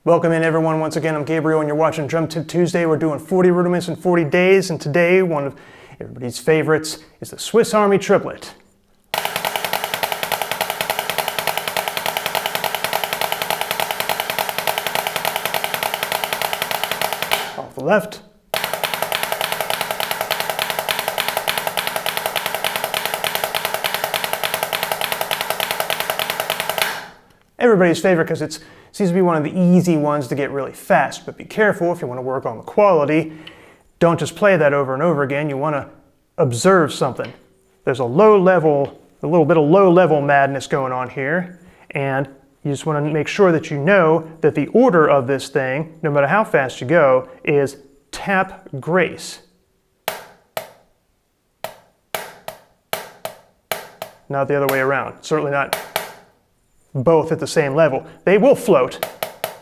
Welcome in everyone, once again I'm Gabriel and you're watching Drum Tip Tuesday. We're doing 40 rudiments in 40 days, and today one of everybody's favorites is the Swiss Army Triplet. Off the left. Everybody's favorite because it seems to be one of the easy ones to get really fast, but be careful if you want to work on the quality. Don't just play that over and over again. You want to observe something. There's a little bit of low level madness going on here, and you just want to make sure that you know that the order of this thing, no matter how fast you go, is tap, grace. Not the other way around. Certainly not both at the same level. They will float.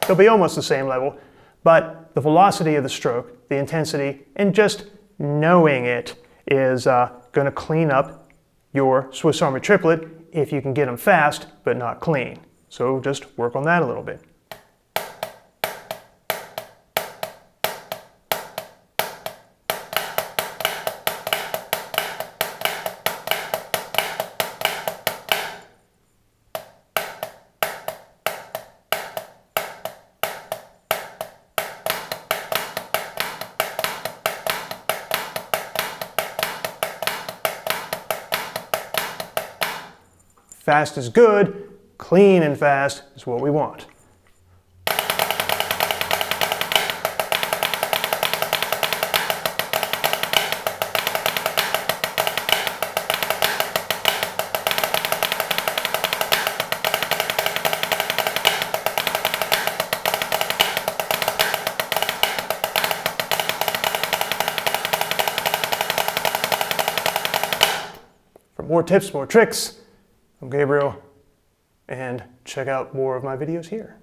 They'll be almost the same level, but the velocity of the stroke, the intensity, and just knowing it is going to clean up your Swiss Army Triplet if you can get them fast but not clean. So just work on that a little bit. Fast is good, clean and fast is what we want. For more tips, more tricks, I'm Gabriel, and check out more of my videos here.